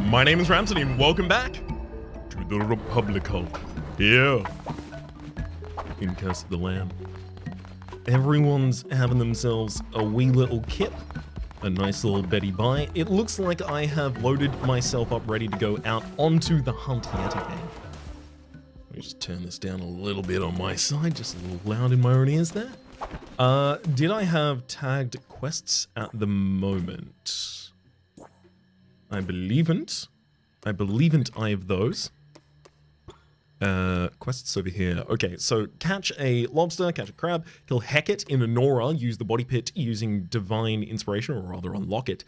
My name is Rhapsody, and welcome back to the Republic Hulk. Yeah. In Curse of the Lamb. Everyone's having themselves a wee little kip. A nice little Betty Bye. It looks like I have loaded myself up ready to go out onto the hunt yet again. Let me just turn this down a little bit on my side, just a little loud in my own ears there. Did I have tagged quests at the moment? I believe'nt. I have those. Quests over here. Okay, so catch a lobster, catch a crab, kill Hecate in Nora, use the body pit using divine inspiration, or rather unlock it.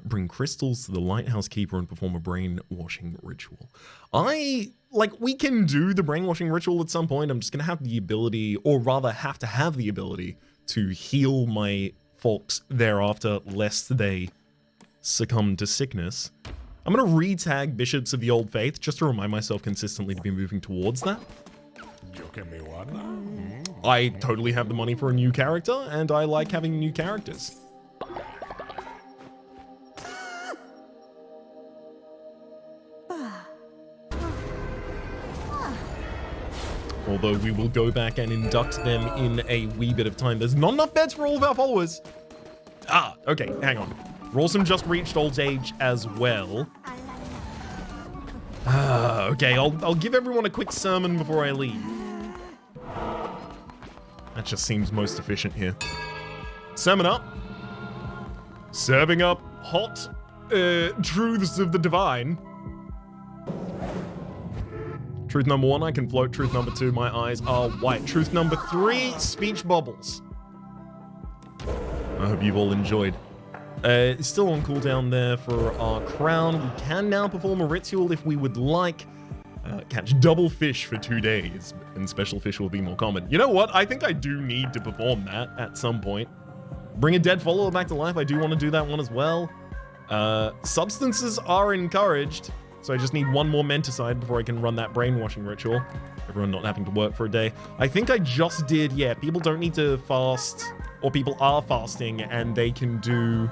Bring crystals to the lighthouse keeper and perform a brainwashing ritual. We can do the brainwashing ritual at some point. I'm just gonna have the ability, or rather have to have the ability, to heal my folks thereafter, lest they succumb to sickness. I'm gonna re-tag Bishops of the Old Faith, just to remind myself consistently to be moving towards that. I totally have the money for a new character, and I like having new characters. Although we will go back and induct them in a wee bit of time. There's not enough beds for all of our followers. Okay, hang on. Rawsome just reached old age as well. Okay, I'll give everyone a quick sermon before I leave. That just seems most efficient here. Sermon up. Serving up hot truths of the divine. Truth number 1, I can float. Truth number 2, my eyes are white. Truth number 3, speech bubbles. I hope you've all enjoyed. It's still on cooldown there for our crown. We can now perform a ritual if we would like. Catch double fish for 2 days, and special fish will be more common. You know what? I think I do need to perform that at some point. Bring a dead follower back to life. I do want to do that one as well. Substances are encouraged, so I just need one more menticide before I can run that brainwashing ritual. Everyone not having to work for a day. I think I just did, yeah, people don't need to fast, or people are fasting, and they can do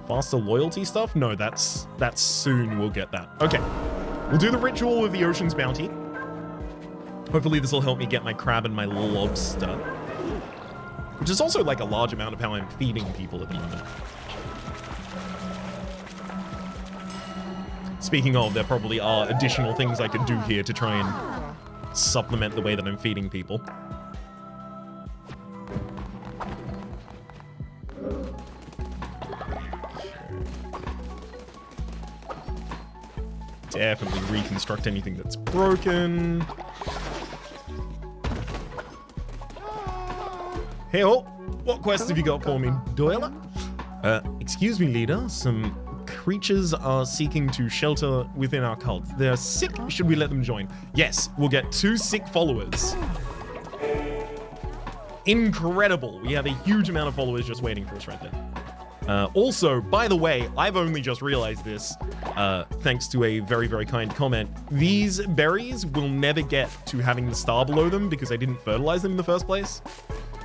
faster loyalty stuff? No, that's soon we'll get that. Okay, we'll do the ritual of the ocean's bounty. Hopefully this will help me get my crab and my lobster, which is also like a large amount of how I'm feeding people at the moment. Speaking of, there probably are additional things I could do here to try and supplement the way that I'm feeding people. Definitely reconstruct anything that's broken. Hey, what quest have you got for me, Doyle? Excuse me, leader. Some creatures are seeking to shelter within our cult. They're sick. Should we let them join? Yes, we'll get 2 sick followers. Incredible. We have a huge amount of followers just waiting for us right there. Also, by the way, I've only just realized this, thanks to a very, very kind comment. These berries will never get to having the star below them because I didn't fertilize them in the first place.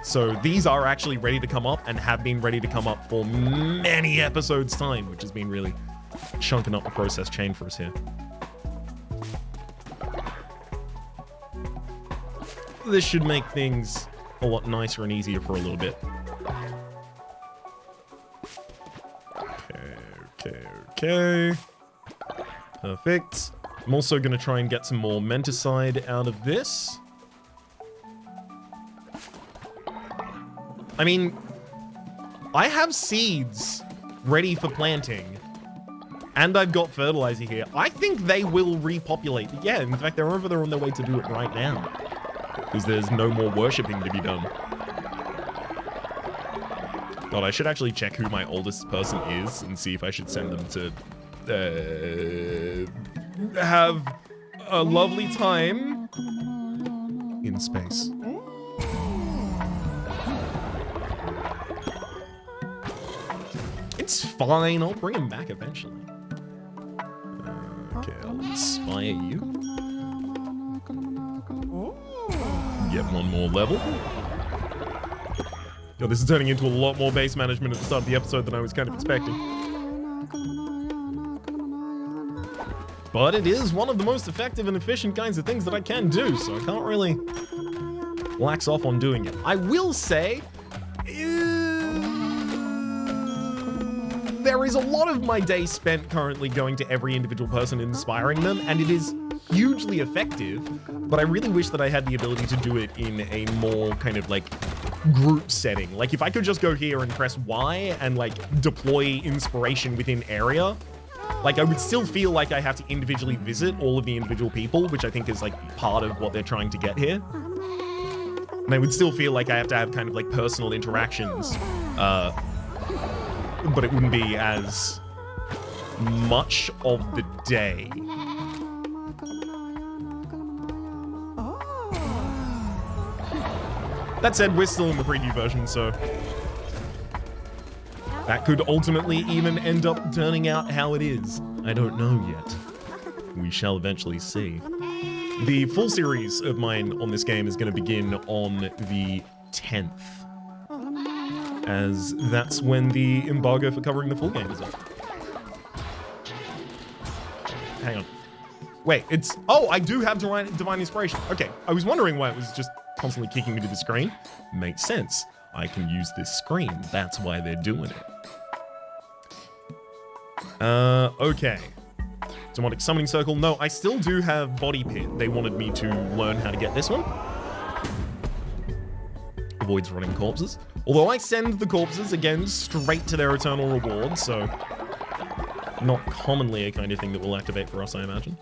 So these are actually ready to come up and have been ready to come up for many episodes' time, which has been really chunking up the process chain for us here. This should make things a lot nicer and easier for a little bit. Okay. Perfect. I'm also going to try and get some more menticide out of this. I mean, I have seeds ready for planting, and I've got fertilizer here. I think they will repopulate. Yeah, in fact, they're over there on their way to do it right now, because there's no more worshipping to be done. God, I should actually check who my oldest person is and see if I should send them to have a lovely time in space. It's fine, I'll bring him back eventually. Okay, I'll inspire you. Get one more level. Yo, this is turning into a lot more base management at the start of the episode than I was kind of expecting. But it is one of the most effective and efficient kinds of things that I can do, so I can't really lax off on doing it. I will say, there is a lot of my day spent currently going to every individual person and inspiring them, and it is hugely effective, but I really wish that I had the ability to do it in a more kind of like group setting. Like if I could just go here and press Y and like deploy inspiration within area, like I would still feel like I have to individually visit all of the individual people, which I think is like part of what they're trying to get here. And I would still feel like I have to have kind of like personal interactions, but it wouldn't be as much of the day. That said, we're still in the preview version, so that could ultimately even end up turning out how it is. I don't know yet. We shall eventually see. The full series of mine on this game is going to begin on the 10th, as that's when the embargo for covering the full game is up. Hang on. Wait, it's... Oh, I do have Divine Inspiration. Okay, I was wondering why it was just constantly kicking me to the screen. Makes sense. I can use this screen. That's why they're doing it. Okay. Demonic Summoning Circle. No, I still do have Body Pit. They wanted me to learn how to get this one. Avoids running corpses. Although I send the corpses, again, straight to their eternal reward, so not commonly a kind of thing that will activate for us, I imagine.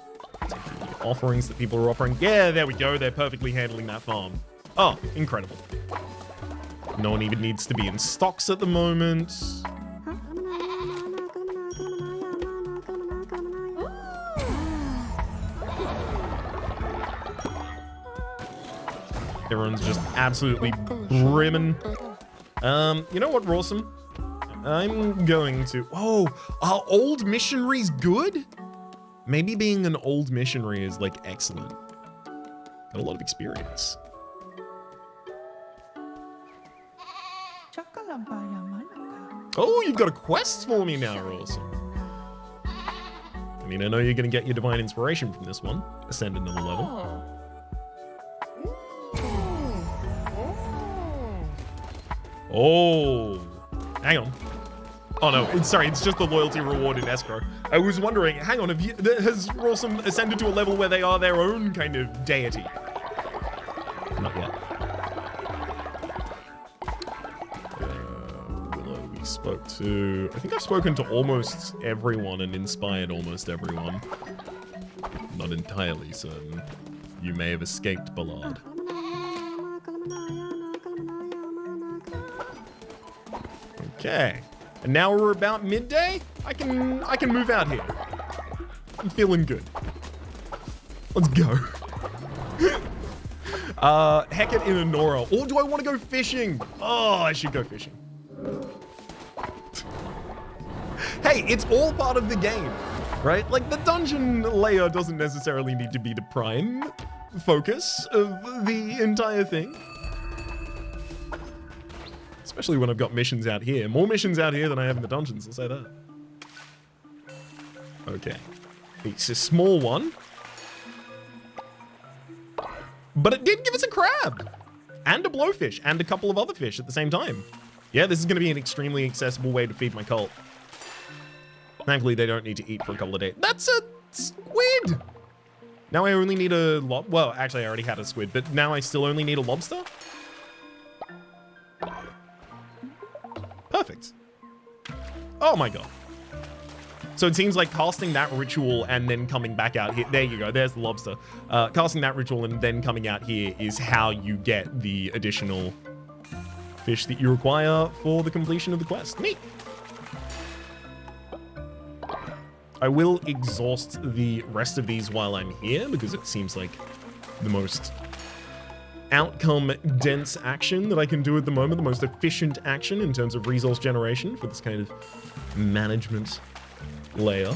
Take the offerings that people are offering. Yeah, there we go. They're perfectly handling that farm. Oh, incredible. No one even needs to be in stocks at the moment. Everyone's just absolutely brimming. You know what, Rawsome? I'm going to... Oh, are old missionaries good? Maybe being an old missionary is, like, excellent. Got a lot of experience. Oh, you've got a quest for me now, Rawsome. I mean, I know you're going to get your Divine Inspiration from this one. Ascend another level. Oh, hang on. Oh no, it's just the loyalty reward in escrow. I was wondering, hang on, has Rawsome ascended to a level where they are their own kind of deity? Not yet. Willow, we spoke to... I think I've spoken to almost everyone and inspired almost everyone. Not entirely certain. You may have escaped Ballard. Okay, and now we're about midday. I can move out here. I'm feeling good. Let's go. Hecate in Honora. Or do I want to go fishing? Oh, I should go fishing. Hey, it's all part of the game, right? Like the dungeon layer doesn't necessarily need to be the prime focus of the entire thing. Especially when I've got missions out here. More missions out here than I have in the dungeons, I'll say that. Okay. It's a small one. But it did give us a crab! And a blowfish, and a couple of other fish at the same time. Yeah, this is going to be an extremely accessible way to feed my cult. Thankfully, they don't need to eat for a couple of days. That's a squid! Now I only need a well, actually, I already had a squid, but now I still only need a lobster? Perfect. Oh my god. So it seems like casting that ritual and then coming back out here. There you go. There's the lobster. Casting that ritual and then coming out here is how you get the additional fish that you require for the completion of the quest. Neat. I will exhaust the rest of these while I'm here because it seems like the most outcome-dense action that I can do at the moment, the most efficient action in terms of resource generation for this kind of management layer,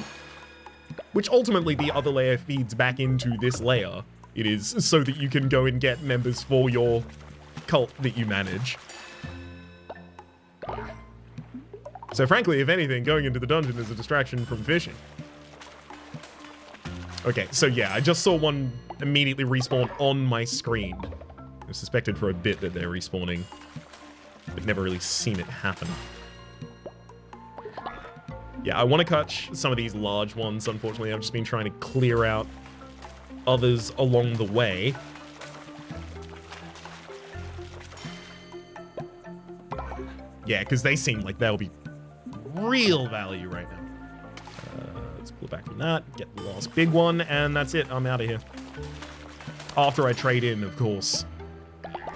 which ultimately the other layer feeds back into this layer. It is so that you can go and get members for your cult that you manage. So frankly, if anything, going into the dungeon is a distraction from fishing. Okay, so yeah, I just saw one immediately respawn on my screen. I suspected for a bit that they're respawning, but never really seen it happen. Yeah, I want to catch some of these large ones, unfortunately. I've just been trying to clear out others along the way. Yeah, because they seem like they'll be real value right now. Let's pull back from that, get the last big one, and that's it. I'm out of here. After I trade in, of course,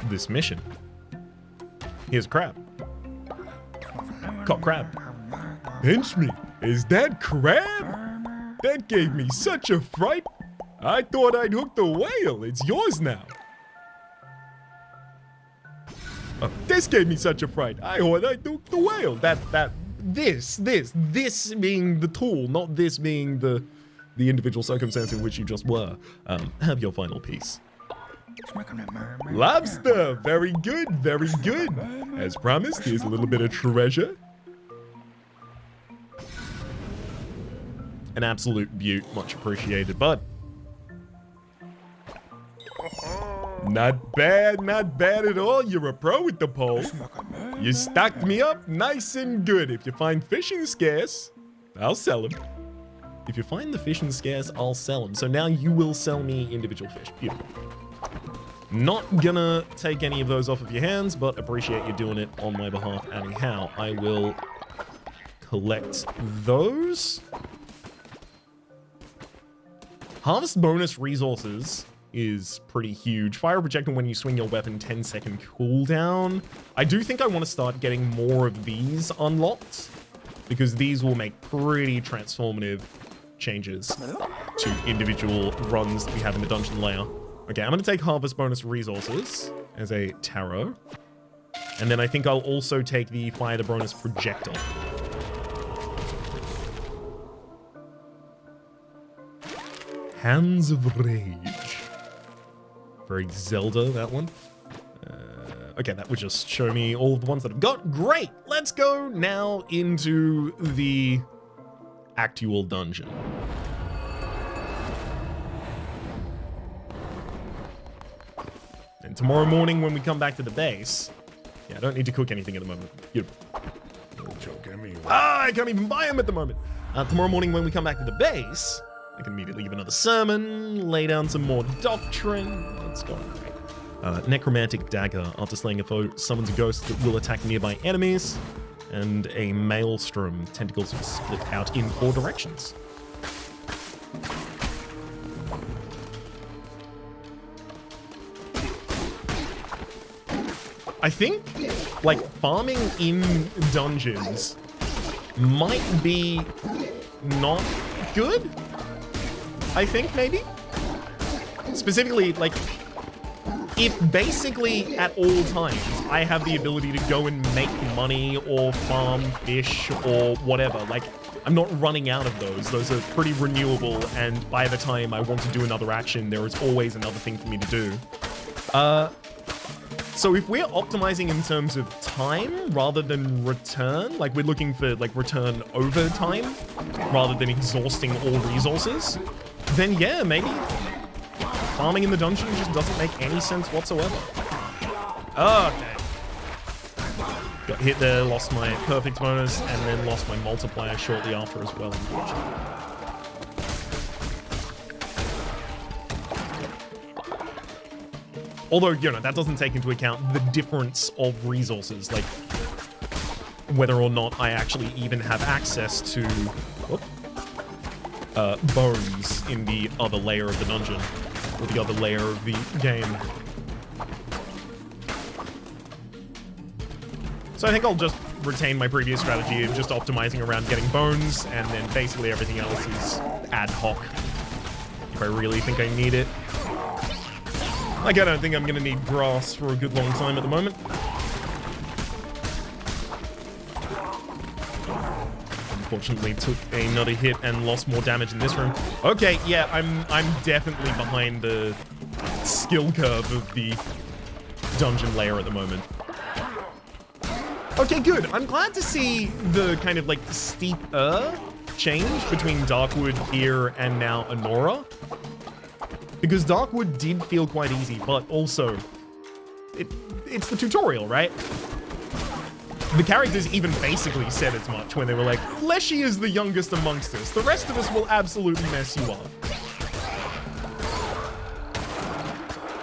this mission. Here's crab. Caught crab. Pinch me. Is that crab? That gave me such a fright. I thought I'd hook the whale. It's yours now. Oh, this gave me such a fright. I thought I'd hook the whale. This being the tool, not this being the individual circumstance in which you just were. Have your final piece. Lobster! Very good, very good. As promised, here's a little bit of treasure. An absolute beaut, much appreciated, bud. Not bad at all. You're a pro with the pole. You stocked me up nice and good. If you find fishing scarce, I'll sell them. If you find the fishing scarce, I'll sell them. So now you will sell me individual fish. Beautiful. Not gonna take any of those off of your hands, but appreciate you doing it on my behalf anyhow. I will collect those. Harvest bonus resources is pretty huge. Fire a projectile when you swing your weapon, 10-second cooldown. I do think I want to start getting more of these unlocked, because these will make pretty transformative changes to individual runs that we have in the dungeon layer. Okay, I'm going to take harvest bonus resources as a tarot. And then I think I'll also take the fire the bonus projectile. Hands of Rage. Very Zelda, that one. Okay, that would just show me all of the ones that I've got. Great! Let's go now into the actual dungeon. And tomorrow morning when we come back to the base... Yeah, I don't need to cook anything at the moment. Beautiful. I can't even buy them at the moment. Tomorrow morning when we come back to the base... I can immediately give another sermon, lay down some more doctrine. Let's go. Necromantic Dagger. After slaying a foe, summons a ghost that will attack nearby enemies. And a Maelstrom. Tentacles will split out in 4 directions. I think, like, farming in dungeons might be not good. I think, maybe? Specifically, like, if basically at all times I have the ability to go and make money or farm fish or whatever, like, I'm not running out of those. Those are pretty renewable, and by the time I want to do another action, there is always another thing for me to do. So if we're optimizing in terms of time rather than return, like we're looking for like return over time rather than exhausting all resources, then yeah, maybe farming in the dungeon just doesn't make any sense whatsoever. Okay. Got hit there, lost my perfect bonus, and then lost my multiplier shortly after as well, unfortunately. Although, you know, that doesn't take into account the difference of resources, like whether or not I actually even have access to bones in the other layer of the dungeon, or the other layer of the game. So I think I'll just retain my previous strategy of just optimizing around getting bones, and then basically everything else is ad hoc if I really think I need it. Like, I don't think I'm going to need grass for a good long time at the moment. Unfortunately, took another hit and lost more damage in this room. Okay, yeah, I'm definitely behind the skill curve of the dungeon layer at the moment. Okay, good. I'm glad to see the kind of, like, steeper change between Darkwood here and now Anora. Because Darkwood did feel quite easy, but also, it's the tutorial, right? The characters even basically said as much when they were like, Leshy is the youngest amongst us. The rest of us will absolutely mess you up.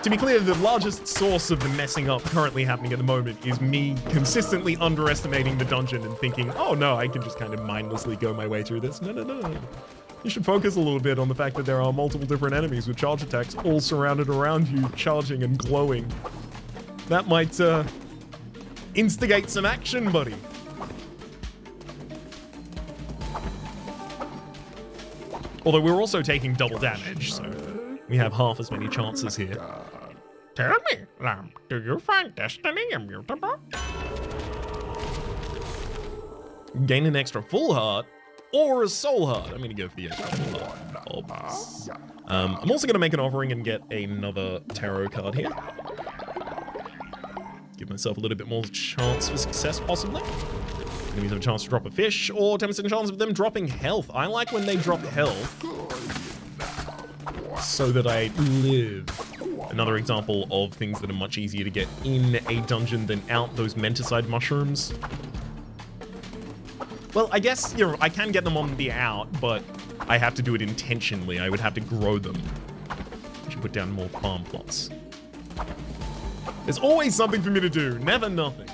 To be clear, the largest source of the messing up currently happening at the moment is me consistently underestimating the dungeon and thinking, oh no, I can just kind of mindlessly go my way through this. No. You should focus a little bit on the fact that there are multiple different enemies with charge attacks all surrounded around you, charging and glowing. That might, instigate some action, buddy. Although we're also taking double damage, so we have half as many chances here. Tell me, Lamb, do you find destiny immutable? Gain an extra full heart or a soul heart. I'm gonna go for the extra full heart. I'm also gonna make an offering and get another tarot card here. Give myself a little bit more chance for success, possibly. Enemies have a chance to drop a fish, or 10% chance of them dropping health. I like when they drop health, so that I live. Another example of things that are much easier to get in a dungeon than out, those menticide mushrooms. Well, I guess, you know, I can get them on the out, but I have to do it intentionally. I would have to grow them. I should put down more farm plots. There's always something for me to do, never nothing.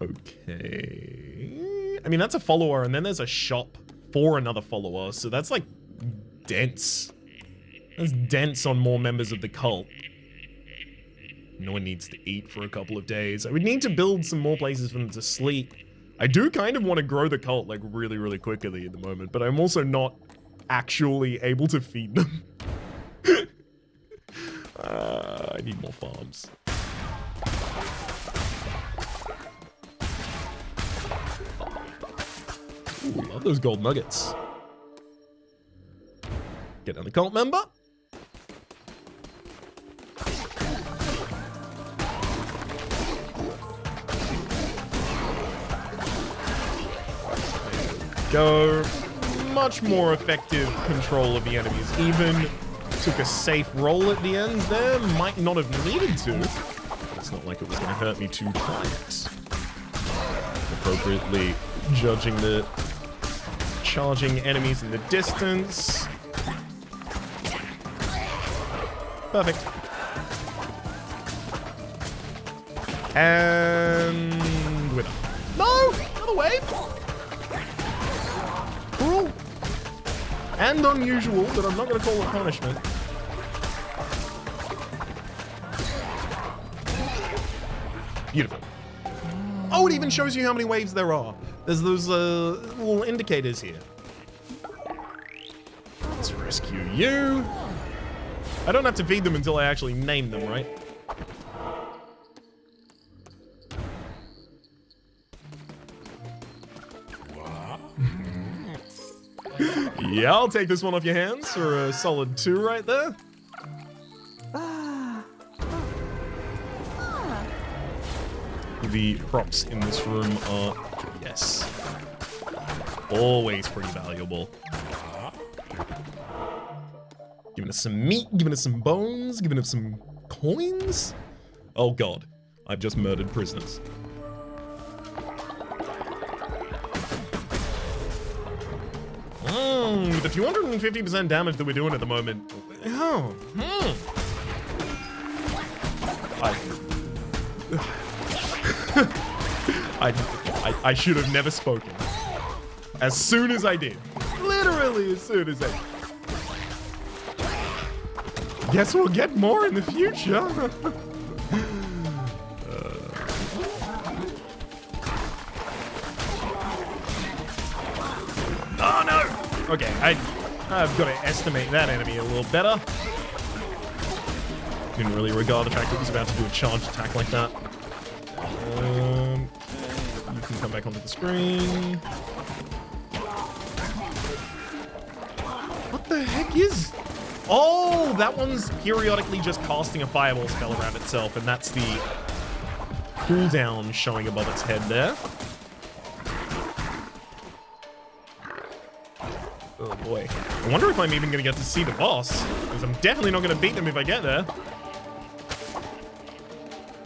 Okay. I mean, that's a follower, and then there's a shop for another follower, so that's like dense. That's dense on more members of the cult. No one needs to eat for a couple of days. I would need to build some more places for them to sleep. I do kind of want to grow the cult like really quickly at the moment, but I'm also not actually able to feed them. I need more farms. Ooh, love those gold nuggets. Get another cult member. Go. Much more effective control of the enemies. Even took a safe roll at the end there. Might not have needed to. It's not like it was going to hurt me too tight. Appropriately judging the charging enemies in the distance. Perfect. And we're done. No! Another wave! Cruel. And unusual, but I'm not going to call it punishment. Beautiful. Oh, it even shows you how many waves there are. There's those little indicators here. Let's rescue you. I don't have to feed them until I actually name them, right? Yeah, I'll take this one off your hands for a solid 2 right there. The props in this room are, yes, always pretty valuable. Giving us some meat, giving us some bones, giving us some coins. Oh god, I've just murdered prisoners. With the 250% damage that we're doing at the moment. Oh, I should have never spoken. As soon as I did. Literally as soon as I did. Guess we'll get more in the future. Oh no! Okay, I've got to estimate that enemy a little better. Didn't really regard the fact that he was about to do a charge attack like that. You can come back onto the screen. What the heck is... Oh, that one's periodically just casting a fireball spell around itself, and that's the cooldown showing above its head there. Oh boy. I wonder if I'm even gonna get to see the boss, because I'm definitely not gonna beat them if I get there.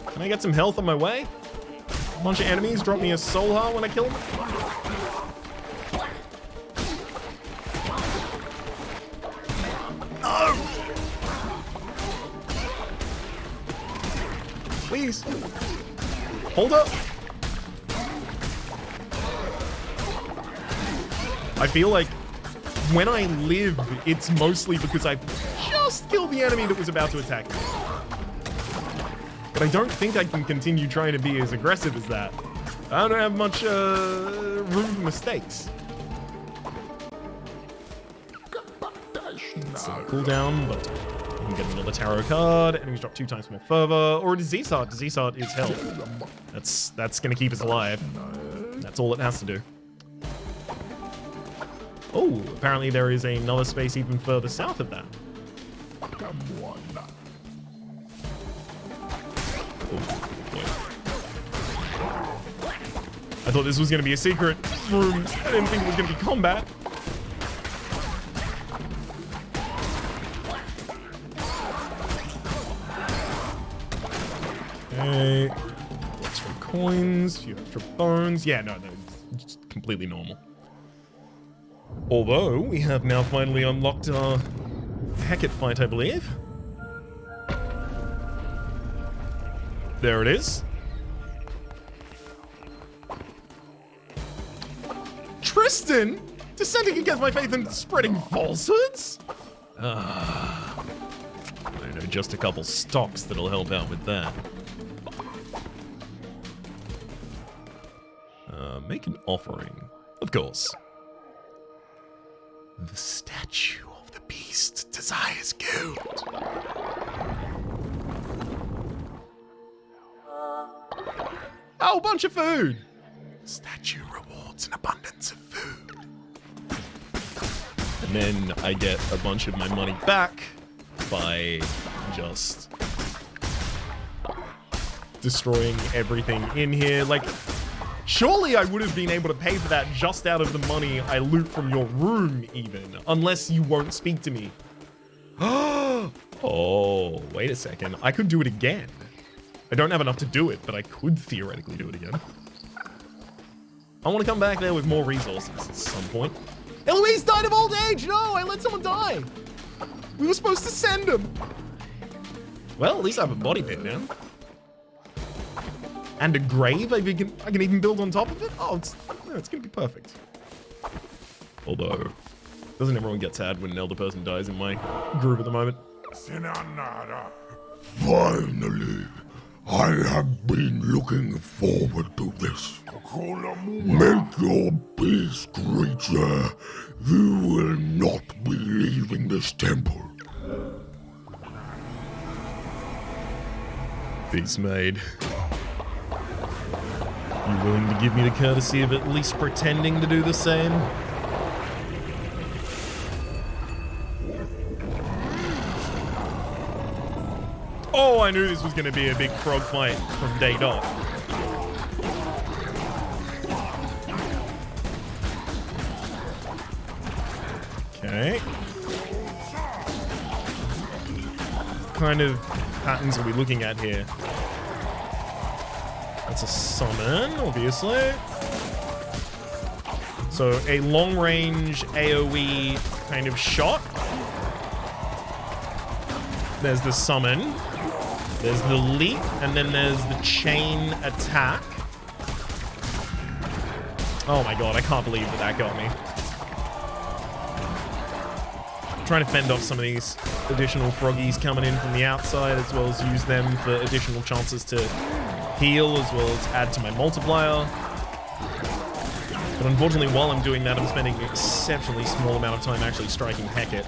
Can I get some health on my way? A bunch of enemies drop me a soul heart when I kill them. No! Please. Hold up. I feel like when I live, it's mostly because I just killed the enemy that was about to attack me. But I don't think I can continue trying to be as aggressive as that. I don't have much room for mistakes. It's a cooldown, but you can get another tarot card. Enemies drop 2 times more fervor, or a disease heart. Disease heart is health. That's gonna keep us alive. That's all it has to do. Oh, apparently there is another space even further south of that. Oh, I thought this was going to be a secret room. I didn't think it was going to be combat. Okay. Extra coins, a few extra bones. Yeah, no, it's completely normal. Although, we have now finally unlocked our Hecate fight, I believe. There it is. Tristan? Dissenting against my faith and spreading falsehoods? I know just a couple stocks that'll help out with that. Make an offering. Of course. The statue of the beast desires gold. Oh, a bunch of food! Statue rewards an abundance of food. And then I get a bunch of my money back by just destroying everything in here. Like, surely I would have been able to pay for that just out of the money I loot from your room, even. Unless you won't speak to me. Oh, wait a second. I could do it again. I don't have enough to do it, but I could theoretically do it again. I want to come back there with more resources at some point. Eloise died of old age! No, I let someone die! We were supposed to send him! Well, at least I have a body pit now. And a grave I can even build on top of it? Oh, it's gonna be perfect. Although, doesn't everyone get sad when an elder person dies in my group at the moment? Finally, I have been looking forward to this. Make your peace, creature. You will not be leaving this temple. Peace made. You willing to give me the courtesy of at least pretending to do the same? Oh, I knew this was going to be a big frog fight from day dot. Okay. What kind of patterns are we looking at here? That's a summon, obviously. So a long-range AoE kind of shot. There's the summon. There's the leap, and then there's the chain attack. Oh my god, I can't believe that got me. I'm trying to fend off some of these additional froggies coming in from the outside, as well as use them for additional chances to heal, as well as add to my multiplier. But unfortunately, while I'm doing that, I'm spending an exceptionally small amount of time actually striking Hecate.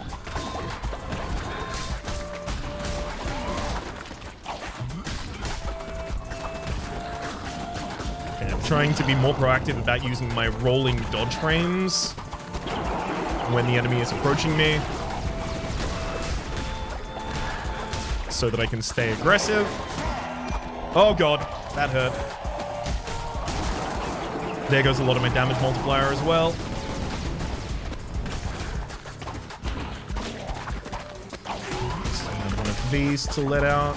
Okay, I'm trying to be more proactive about using my rolling dodge frames when the enemy is approaching me, so that I can stay aggressive. Oh god, that hurt. There goes a lot of my damage multiplier as well. these to let out.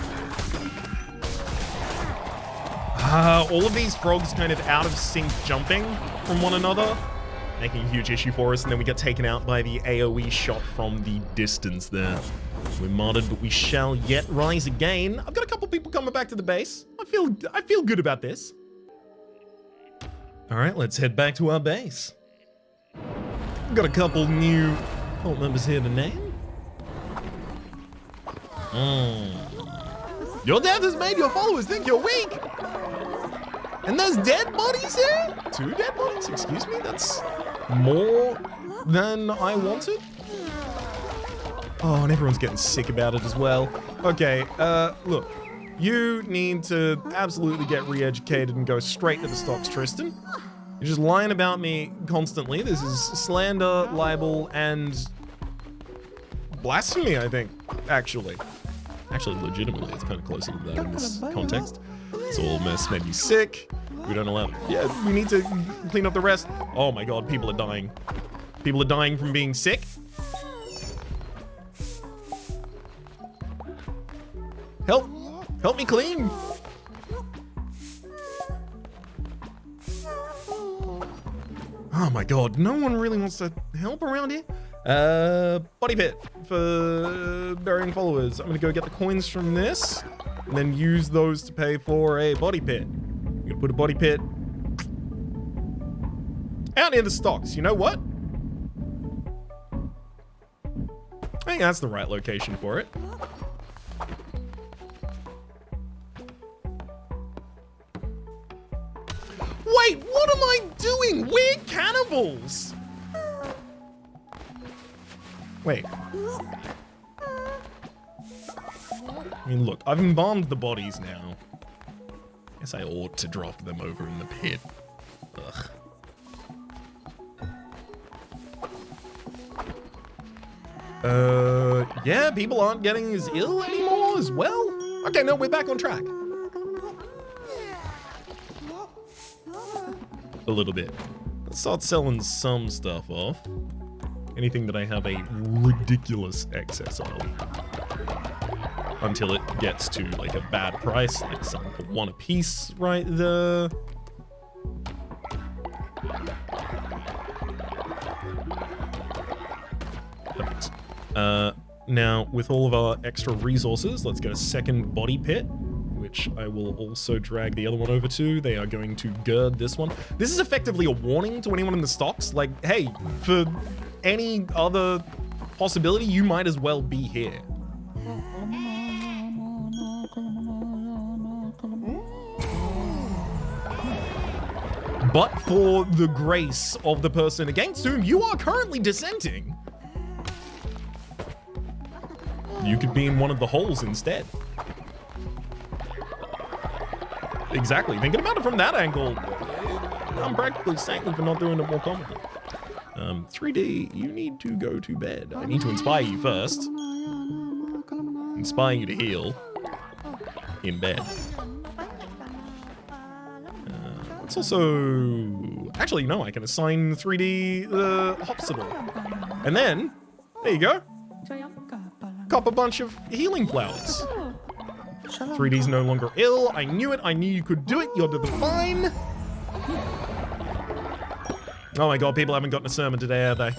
All of these frogs kind of out of sync jumping from one another, making a huge issue for us, and then we get taken out by the AoE shot from the distance there. We're modded, but we shall yet rise again. I've got a couple people coming back to the base. I feel good about this. All right, let's head back to our base. We've got a couple new cult members here to name. Your death has made your followers think you're weak. And there's dead bodies here? 2 dead bodies? Excuse me? That's more than I wanted? Oh, and everyone's getting sick about it as well. Okay, look. You need to absolutely get re-educated and go straight to the stocks, Tristan. You're just lying about me constantly. This is slander, libel, and blasphemy, I think, actually. Actually, legitimately, it's kind of closer to that in this context. It's all mess made me sick. We don't allow... Yeah, we need to clean up the rest. Oh my god, people are dying. People are dying from being sick. Help! Help me clean! Oh my god, no one really wants to help around here. Body pit for burying followers. I'm gonna go get the coins from this and then use those to pay for a body pit. I'm gonna put a body pit out near the stocks. You know what? I think that's the right location for it. Wait, what am I doing? We're cannibals! Wait. I mean, look, I've embalmed the bodies now. Guess I ought to drop them over in the pit. Ugh. Yeah, people aren't getting as ill anymore as well? Okay, no, we're back on track. A little bit. Let's start selling some stuff off. Anything that I have a ridiculous excess of. Until it gets to like a bad price, like selling for 1 a piece right there. Perfect. Now, with all of our extra resources, let's get a second body pit, which I will also drag the other one over to. They are going to gird this one. This is effectively a warning to anyone in the stocks, like, hey, for any other possibility, you might as well be here. But for the grace of the person against whom you are currently dissenting, you could be in one of the holes instead. Exactly. Thinking about it from that angle, I'm practically thankful for not doing it more commonly. 3D, you need to go to bed. I need to inspire you first. Inspire you to heal. In bed. Let's also... Actually, no, I can assign 3D the hospital. And then, there you go. Cop a bunch of healing flowers. 3D's no longer ill. I knew it. I knew you could do it. You're divine. Oh my god, people haven't gotten a sermon today, have they?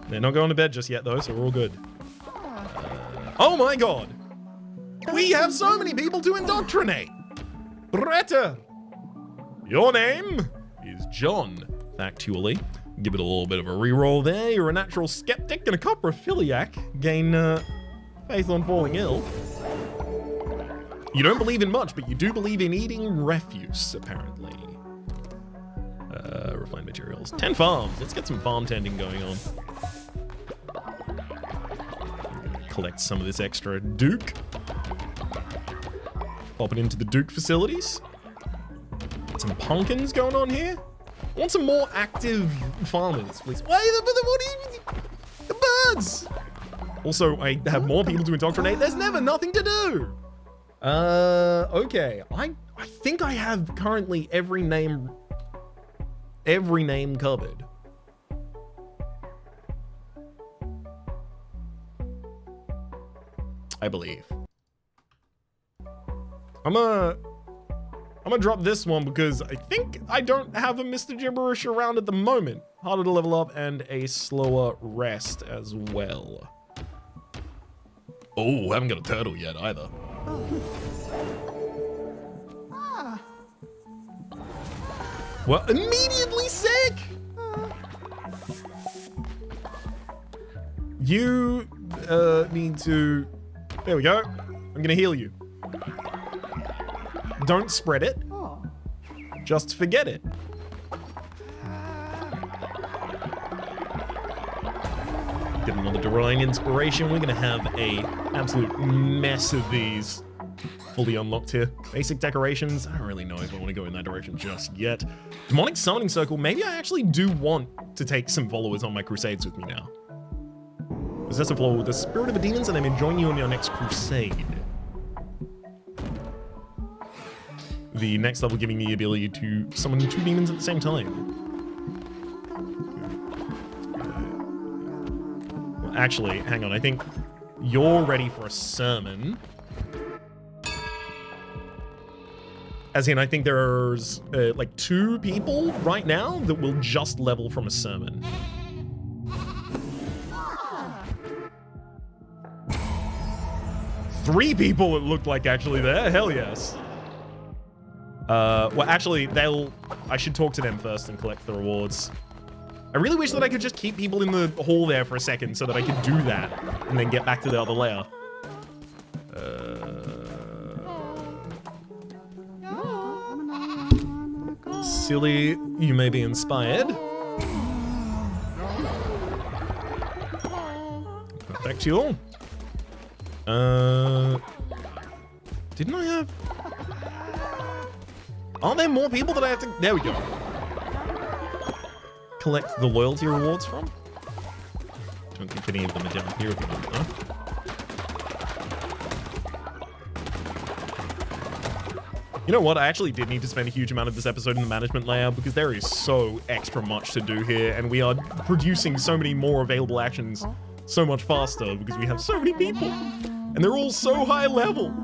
They're not going to bed just yet, though, so we're all good. Oh my god! We have so many people to indoctrinate! Bretta! Your name is John, factually. Give it a little bit of a reroll there. You're a natural skeptic and a coprophiliac. Gain faith on falling ill. You don't believe in much, but you do believe in eating refuse, apparently. Refined materials. 10 farms. Let's get some farm tending going on. Collect some of this extra Duke. Pop it into the Duke facilities. Some pumpkins going on here. I want some more active farmers, please. Wait, the birds! Also, I have more people to indoctrinate. There's never nothing to do. Okay. I think I have currently every name covered. I believe. I'm gonna drop this one because I think I don't have a Mr. Gibberish around at the moment. Harder to level up and a slower rest as well. Oh, haven't got a turtle yet either. Well, immediately sick! You need to... There we go. I'm gonna heal you. Don't spread it. Just forget it. Get another Divine Inspiration. We're gonna have a absolute mess of these fully unlocked here. Basic decorations. I don't really know if I want to go in that direction just yet. Demonic Summoning Circle. Maybe I actually do want to take some followers on my crusades with me now. Possess a follower with the spirit of the demons and they may join you on your next crusade. The next level giving me the ability to summon 2 demons at the same time. Well, actually, hang on. I think you're ready for a sermon. As in, I think there's like 2 people right now that will just level from a sermon. Three people it looked like actually there. Hell yes. Well, actually, I should talk to them first and collect the rewards. I really wish that I could just keep people in the hall there for a second so that I could do that and then get back to the other layer. Silly, you may be inspired. Perfect you all. Didn't I have... Aren't there more people that I have to... There we go. Collect the loyalty rewards from? Don't think any of them are down here at the moment, though. You know what? I actually did need to spend a huge amount of this episode in the management layout because there is so extra much to do here, and we are producing so many more available actions so much faster because we have so many people, and they're all so high level.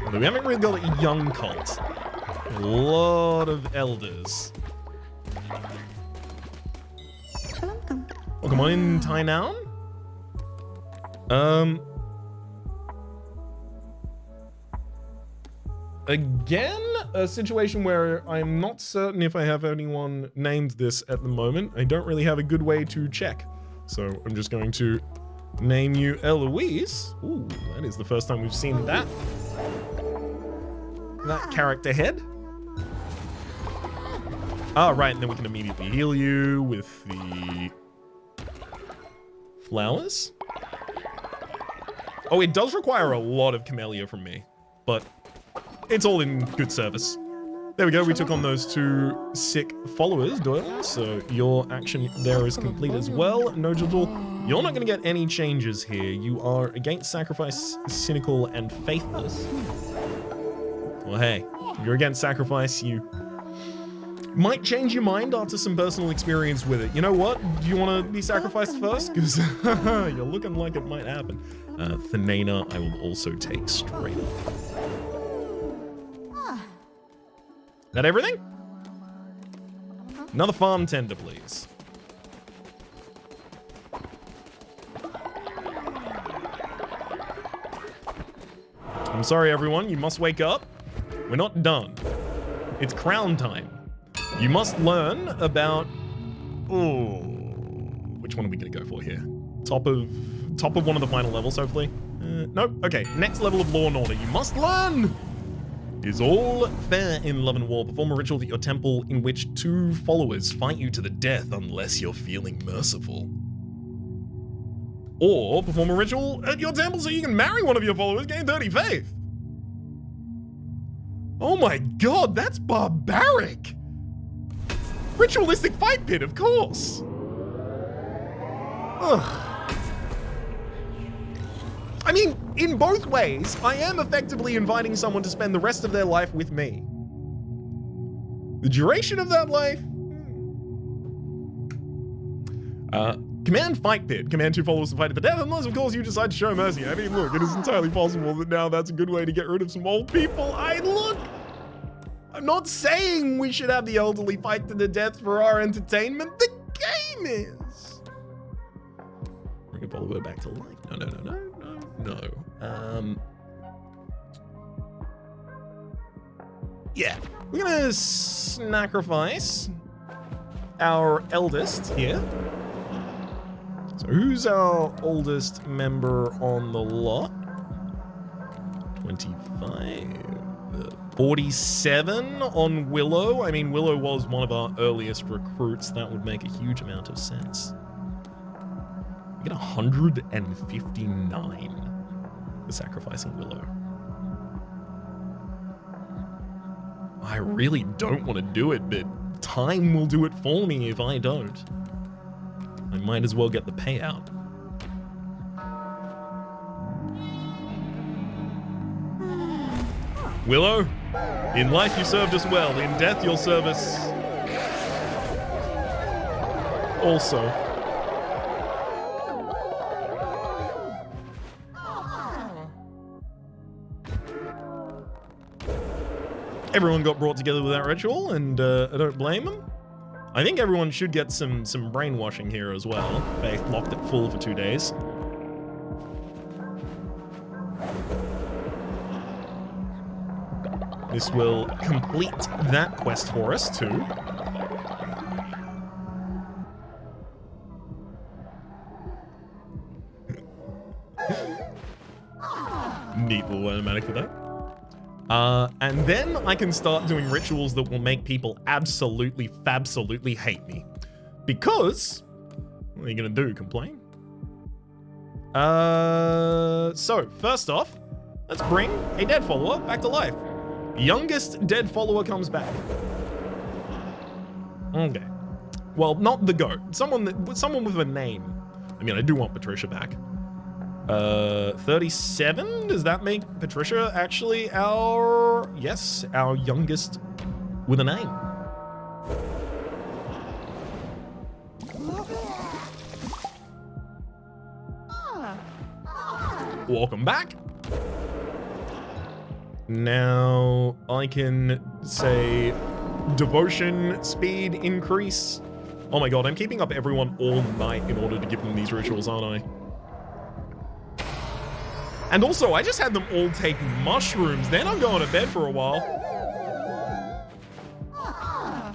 Although we haven't really got a young cult. A lot of elders. Welcome on in, Tynown. Again, a situation where I'm not certain if I have anyone named this at the moment. I don't really have a good way to check. So I'm just going to name you Eloise. Ooh, that is the first time we've seen that character head. Ah, right, and then we can immediately heal you with the flowers. Oh, it does require a lot of camellia from me, but it's all in good service. There we go, we took on those 2 sick followers, Doyle, so your action there is complete as well. Nojadal, you're not going to get any changes here. You are against sacrifice, cynical, and faithless. Well, hey, if you're against sacrifice, you might change your mind after some personal experience with it. You know what? Do you want to be sacrificed first? Because you're looking like it might happen. Thanena, I will also take straight up. That everything? Another farm tender, please. I'm sorry, everyone. You must wake up. We're not done. It's crown time. You must learn about... Oh, which one are we going to go for here? Top of one of the final levels, hopefully. Nope. Okay, next level of Law and Order. You must learn! Is all fair in love and war. Perform a ritual at your temple in which 2 followers fight you to the death unless you're feeling merciful. Or perform a ritual at your temple so you can marry one of your followers, gain 30 faith. Oh my god, that's barbaric! Ritualistic fight pit, of course! Ugh. I mean, in both ways, I am effectively inviting someone to spend the rest of their life with me. The duration of that life? Command Fight Pit. Command 2 followers to fight to the death, unless, of course, you decide to show mercy. I mean, look, it is entirely possible that now that's a good way to get rid of some old people. I'm not saying we should have the elderly fight to the death for our entertainment. The game is. Bring a follower back to life. No. Yeah, we're gonna sacrifice our eldest here. So who's our oldest member on the lot? 25. 47 on Willow. I mean, Willow was one of our earliest recruits. That would make a huge amount of sense. We get 159 for sacrificing Willow. I really don't want to do it, but time will do it for me if I don't. I might as well get the payout. Willow, in life you served us well. In death you'll serve us also. Everyone got brought together with that ritual, and I don't blame them. I think everyone should get some brainwashing here as well. They locked it full for 2 days. This will complete that quest for us too. Neat little animatic for that. And then I can start doing rituals that will make people absolutely, fabsolutely hate me. Because, what are you gonna do, complain? So, first off, let's bring a dead follower back to life. Youngest dead follower comes back. Okay. Well, not the GOAT. Someone with a name. I mean, I do want Patricia back. 37? Does that make Patricia actually our youngest with a name? Welcome back. Now I can say devotion speed increase. Oh my god, I'm keeping up everyone all night in order to give them these rituals, aren't I? And also, I just had them all take mushrooms. Then I'm going to bed for a while. I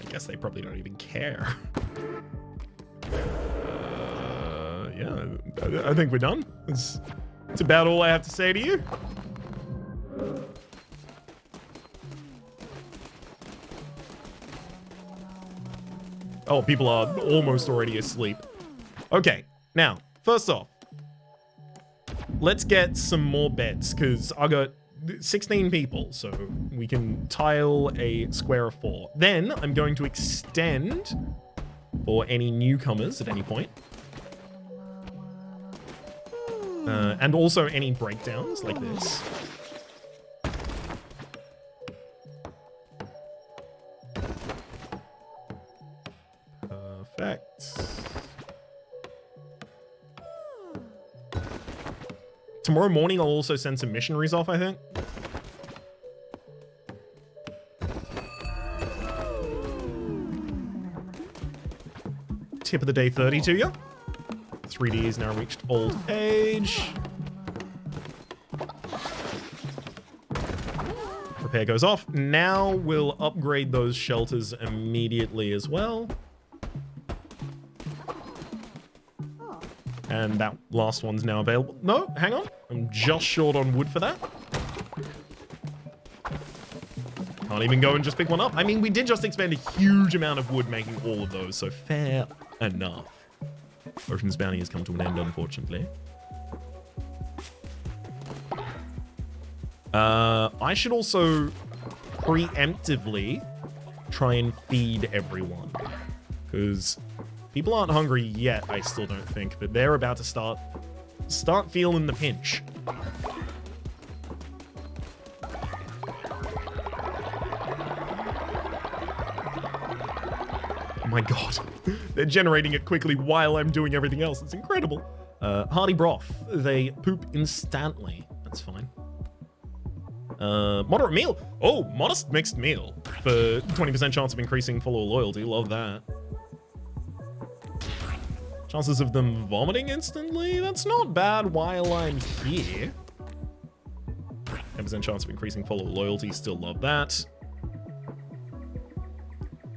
guess they probably don't even care. Yeah, I think we're done. It's about all I have to say to you. Oh, people are almost already asleep. Okay. Now, first off, let's get some more beds, because I got 16 people, so we can tile a square of 4. Then I'm going to extend for any newcomers at any point. And also any breakdowns like this. Perfect. Tomorrow morning, I'll also send some missionaries off, I think. Tip of the day 30 to you. 3D has now reached old age. Repair goes off. Now we'll upgrade those shelters immediately as well. And that last one's now available. No, hang on. I'm just short on wood for that. Can't even go and just pick one up. I mean, we did just expend a huge amount of wood making all of those, so fair enough. Ocean's bounty has come to an end, unfortunately. I should also preemptively try and feed everyone, because people aren't hungry yet, I still don't think, but they're about to start feeling the pinch. my god. They're generating it quickly while I'm doing everything else. It's incredible. Hearty broth. They poop instantly. That's fine. Moderate meal. Oh, modest mixed meal for 20% chance of increasing follower loyalty. Love that. Chances of them vomiting instantly? That's not bad while I'm here. 10% chance of increasing follower loyalty. Still love that.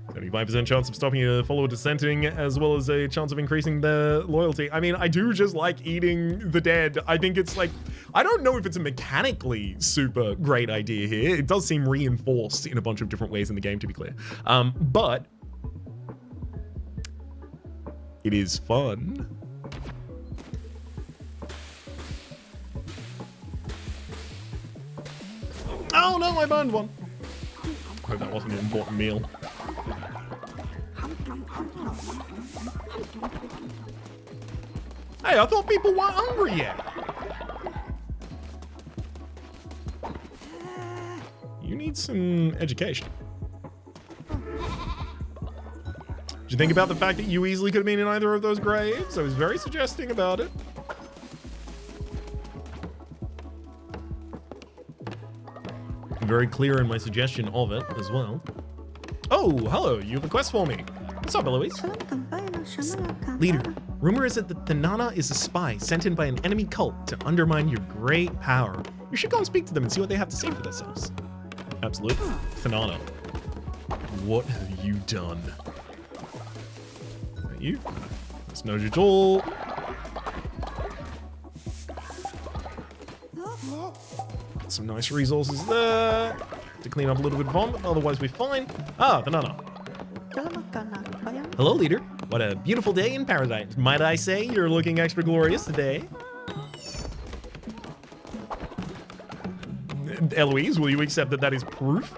75% chance of stopping a follower dissenting, as well as a chance of increasing their loyalty. I mean, I do just like eating the dead. I think it's like, I don't know if it's a mechanically super great idea here. It does seem reinforced in a bunch of different ways in the game, to be clear. But it is fun. Oh no, I burned one. Hope that wasn't an important meal. Hey, I thought people weren't hungry yet. You need some education. Did you think about the fact that you easily could have been in either of those graves? I was very suggesting about it. Very clear in my suggestion of it as well. Oh, hello, you have a quest for me. What's up, Eloise? Leader, rumor is that the Nana is a spy sent in by an enemy cult to undermine your great power. You should go and speak to them and see what they have to say for themselves. Absolutely. Thanana, what have you done? Not you? That's no at all. Some nice resources there to clean up a little bit of vomit, otherwise we're fine. Ah, Thanana. Hello, leader. What a beautiful day in paradise. Might I say you're looking extra glorious today? Eloise, will you accept that that is proof?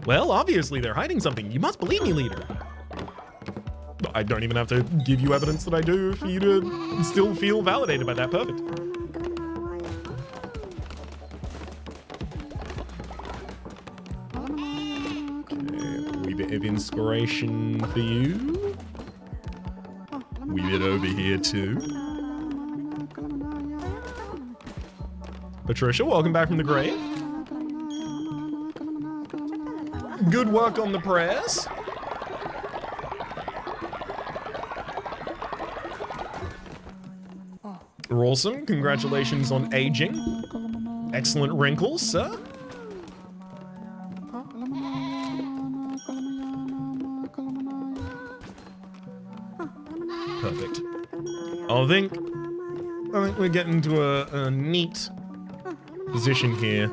Well, obviously they're hiding something. You must believe me, leader. I don't even have to give you evidence that I do for you to still feel validated by that. Perfect. Of inspiration for you. Wee bit over here too. Patricia, welcome back from the grave. Good work on the prayers. Awesome. Congratulations on aging. Excellent wrinkles, sir. Perfect. I think we're getting to a neat position here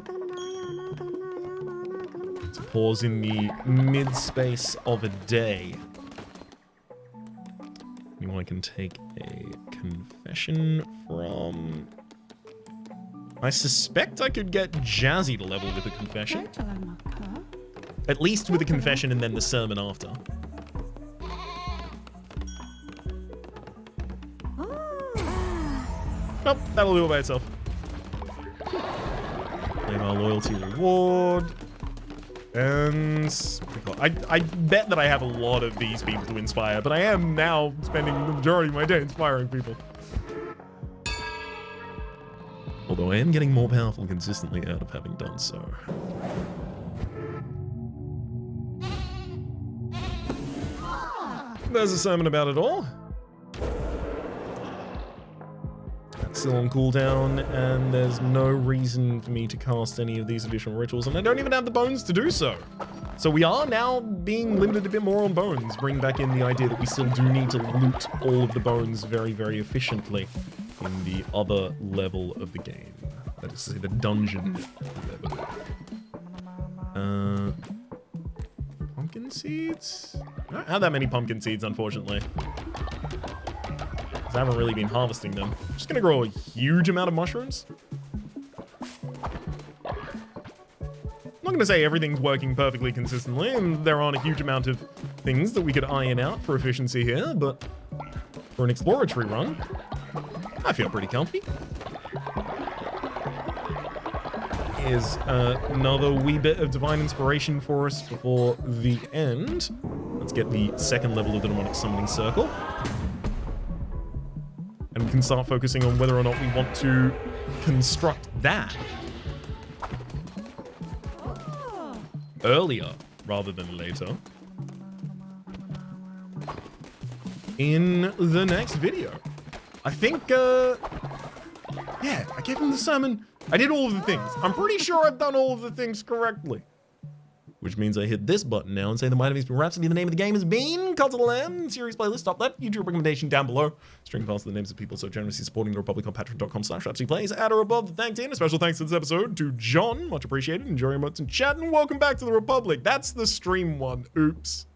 to pause in the mid-space of a day. Anyone can take a confession from... I suspect I could get Jazzy to level with a confession. At least with a confession and then the sermon after. Nope, that'll do it by itself. Claim our loyalty reward. And... I bet that I have a lot of these people to inspire, but I am now spending the majority of my day inspiring people. Although I am getting more powerful consistently out of having done so. There's a sermon about it all. Still on cooldown, and there's no reason for me to cast any of these additional rituals, and I don't even have the bones to do so. So we are now being limited a bit more on bones, bring back in the idea that we still do need to loot all of the bones very, very efficiently in the other level of the game. That is to say, the dungeon level. Pumpkin seeds? I don't have that many pumpkin seeds, unfortunately. I haven't really been harvesting them. I'm just gonna grow a huge amount of mushrooms. I'm not gonna say everything's working perfectly consistently, and there aren't a huge amount of things that we could iron out for efficiency here, but for an exploratory run, I feel pretty comfy. Here's another wee bit of divine inspiration for us before the end. Let's get the second level of the demonic summoning circle. And we can start focusing on whether or not we want to construct that earlier rather than later in the next video. I think, yeah, I gave him the sermon. I did all of the things. I'm pretty sure I've done all of the things correctly. Which means I hit this button now and say that my name has been Rhapsody. The name of the game has been COTL, series playlist. Stop that YouTube recommendation down below. String past the names of people so generously supporting the Republic on patreon.com/RhapsodyPlays at or above the thank tier. A special thanks to this episode to John. Much appreciated. Enjoy your emotes and chat, and welcome back to the Republic. That's the stream one. Oops.